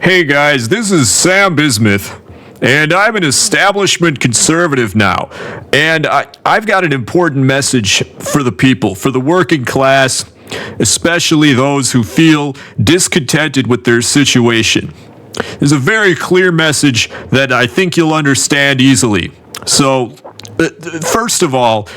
Hey guys, this is Sam Bismuth, and I'm an establishment conservative now. And I've got an important message for the people, for the working class, especially those who feel discontented with their situation. There's a very clear message that I think you'll understand easily. So, first of all,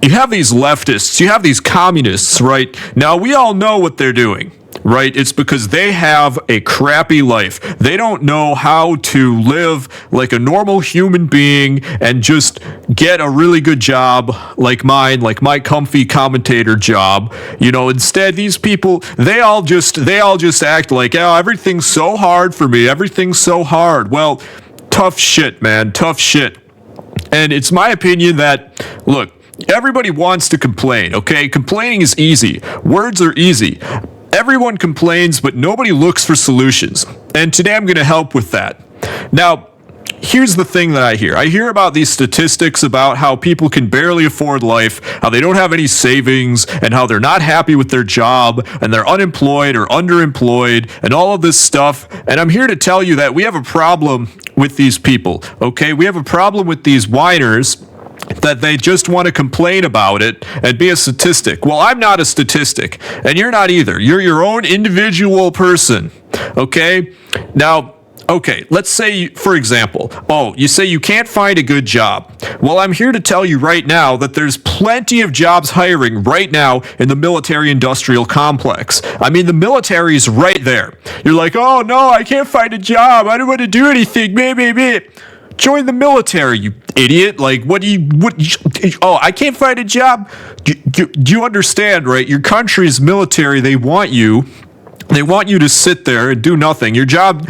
you have these leftists, you have these communists, right? Now, we all know what they're doing. Right? It's because they have a crappy life. They don't know how to live like a normal human being and just get a really good job like mine, like my comfy commentator job. Instead these people, they all just act like, "Oh, everything's so hard for me. Everything's so hard." Well, tough shit, man. Tough shit. And it's my opinion that, look, everybody wants to complain, okay? Complaining is easy. Words are easy. Everyone complains, but nobody looks for solutions. And today I'm going to help with that. Now, here's the thing that I hear. I hear about these statistics about how people can barely afford life, how they don't have any savings, and how they're not happy with their job, and they're unemployed or underemployed, and all of this stuff. And I'm here to tell you that we have a problem with these people, okay? We have a problem with these whiners that they just want to complain about it and be a statistic. Well, I'm not a statistic, and you're not either. You're your own individual person, okay? Now, okay, let's say, for example, you say you can't find a good job. Well, I'm here to tell you right now that there's plenty of jobs hiring right now in the military-industrial complex. I mean, the military's right there. You're like, "Oh, no, I can't find a job. I don't want to do anything. Meh. Join the military, you idiot." Like, I can't find a job. Do you understand, right? Your country's military, they want you to sit there and do nothing. Your job,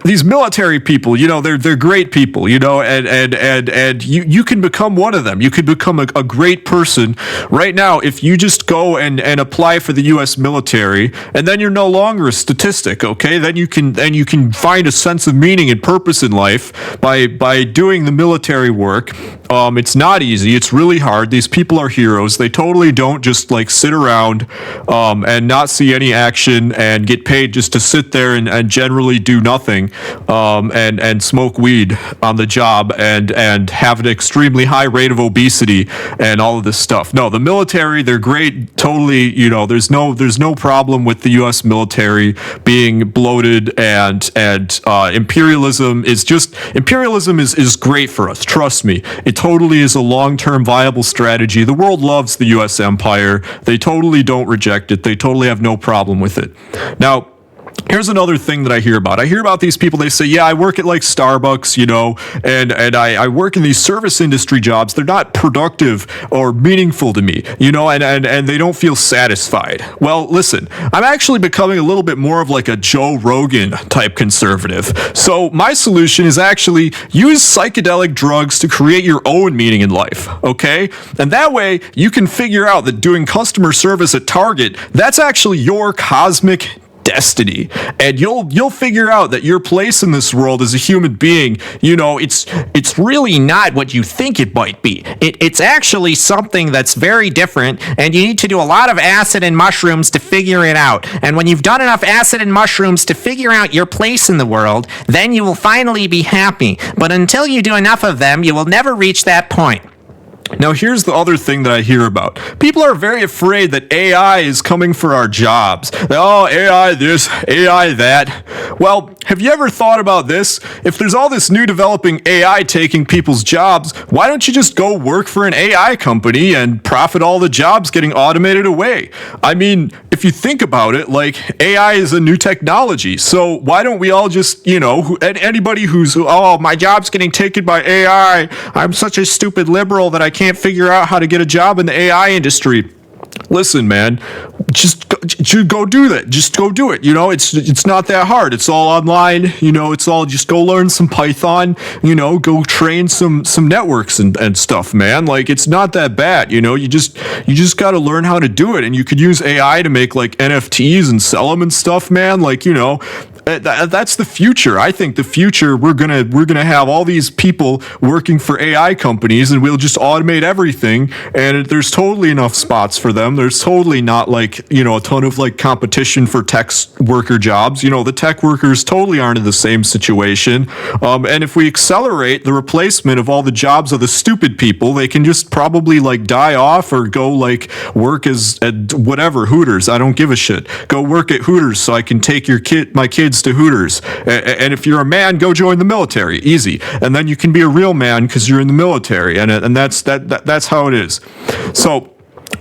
these military people, they're great people, and you can become one of them. You can become a great person right now if you just go and apply for the US military, and then you're no longer a statistic, okay? Then you can find a sense of meaning and purpose in life by doing the military work. It's not easy. It's really hard. These people are heroes. They totally don't just like sit around and not see any action and get paid just to sit there and generally do nothing and smoke weed on the job and have an extremely high rate of obesity and all of this stuff. No, the military, they're great. Totally, there's no problem with the U.S. military being bloated and imperialism is great for us. Trust me. It totally is a long-term viable strategy. The world loves the U.S. empire. They totally don't reject it. They totally have no problem with it. Now, here's another thing that I hear about. I hear about these people, they say, "Yeah, I work at like Starbucks, and I work in these service industry jobs. They're not productive or meaningful to me, and they don't feel satisfied." Well, listen, I'm actually becoming a little bit more of like a Joe Rogan type conservative. So my solution is actually use psychedelic drugs to create your own meaning in life, okay? And that way you can figure out that doing customer service at Target, that's actually your cosmic destiny, and you'll figure out that your place in this world as a human being, it's really not what you think it might be. It's actually something that's very different, and you need to do a lot of acid and mushrooms to figure it out. And when you've done enough acid and mushrooms to figure out your place in the world, then you will finally be happy. But until you do enough of them, you will never reach that point. Now, here's the other thing that I hear about. People are very afraid that AI is coming for our jobs. Oh, AI this, AI that. Well, have you ever thought about this? If there's all this new developing AI taking people's jobs, why don't you just go work for an AI company and profit all the jobs getting automated away? I mean, if you think about it, like, AI is a new technology. So why don't we all just, anybody who's, "Oh, my job's getting taken by AI. I'm such a stupid liberal that I can't figure out how to get a job in the AI industry." Listen, man, just go do that. Just go do it. It's not that hard. It's all online. It's all just go learn some Python. Go train some networks and stuff, man. Like, it's not that bad. You just got to learn how to do it. And you could use AI to make like NFTs and sell them and stuff, man. Like, That's the future. I think the future, we're gonna have all these people working for AI companies, and we'll just automate everything. And there's totally enough spots for them. There's totally not like, a ton of like competition for tech worker jobs. The tech workers totally aren't in the same situation. And if we accelerate the replacement of all the jobs of the stupid people, they can just probably like die off or go like work at whatever, Hooters. I don't give a shit. Go work at Hooters so I can take my kids to Hooters. And if you're a man, go join the military. Easy. And then you can be a real man because you're in the military. And that's how it is. So,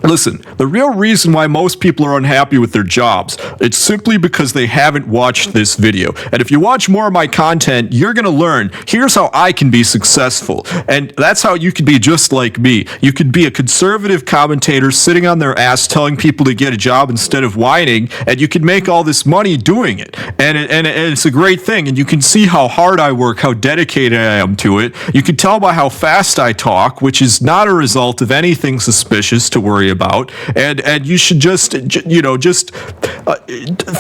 listen, the real reason why most people are unhappy with their jobs, it's simply because they haven't watched this video. And if you watch more of my content, you're going to learn, here's how I can be successful. And that's how you could be just like me. You could be a conservative commentator sitting on their ass telling people to get a job instead of whining, and you can make all this money doing it. And it's a great thing. And you can see how hard I work, how dedicated I am to it. You can tell by how fast I talk, which is not a result of anything suspicious to worry about, and you should just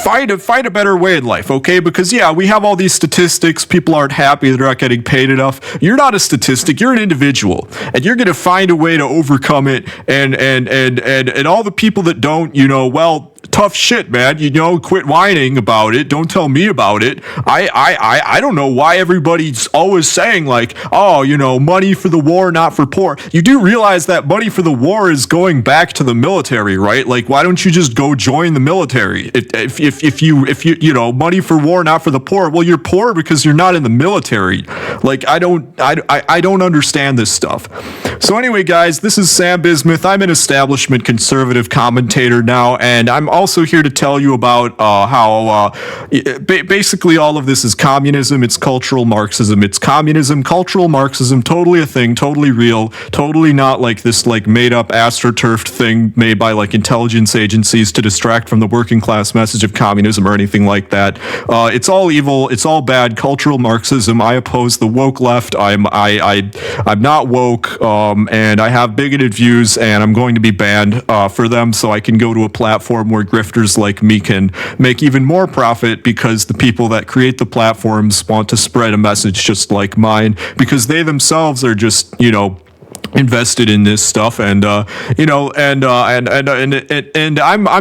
find a better way in life, okay? Because we have all these statistics. People aren't happy, they're not getting paid enough. You're not a statistic, you're an individual, and you're going to find a way to overcome it. And all the people that don't, tough shit, man. Quit whining about it. Don't tell me about it. I don't know why everybody's always saying like, money for the war, not for poor. You do realize that money for the war is going back to the military, right? Like, why don't you just go join the military? If you money for war, not for the poor. Well, you're poor because you're not in the military. Like, I don't understand this stuff. So anyway, guys, this is Sam Bismuth. I'm an establishment conservative commentator now, and I'm also here to tell you about how basically all of this is communism. It's cultural Marxism. It's communism, cultural Marxism, totally a thing, totally real, totally not like this like made up astroturfed thing made by like intelligence agencies to distract from the working class message of communism or anything like that. It's all evil. It's all bad. Cultural Marxism. I oppose the woke left. I'm not woke, and I have bigoted views, and I'm going to be banned for them, so I can go to a platform where grifters like me can make even more profit, because the people that create the platforms want to spread a message just like mine, because they themselves are just, invested in this stuff, and I'm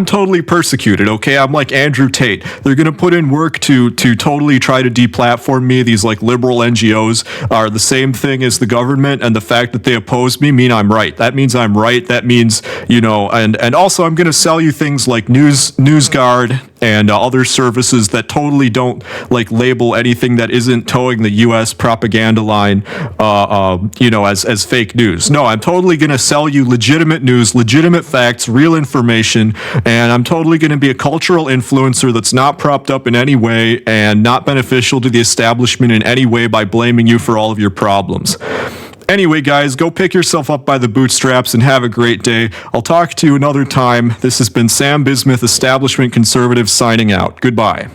totally persecuted. Okay, I'm like Andrew Tate. They're gonna put in work to totally try to deplatform me. These like liberal NGOs are the same thing as the government, and the fact that they oppose me mean I'm right. That means I'm right. That means and also I'm gonna sell you things like NewsGuard and other services that totally don't like label anything that isn't towing the U.S. propaganda line, as fake news. No, I'm totally going to sell you legitimate news, legitimate facts, real information, and I'm totally going to be a cultural influencer that's not propped up in any way and not beneficial to the establishment in any way by blaming you for all of your problems. Anyway, guys, go pick yourself up by the bootstraps and have a great day. I'll talk to you another time. This has been Sam Bismuth, Establishment Conservative, signing out. Goodbye.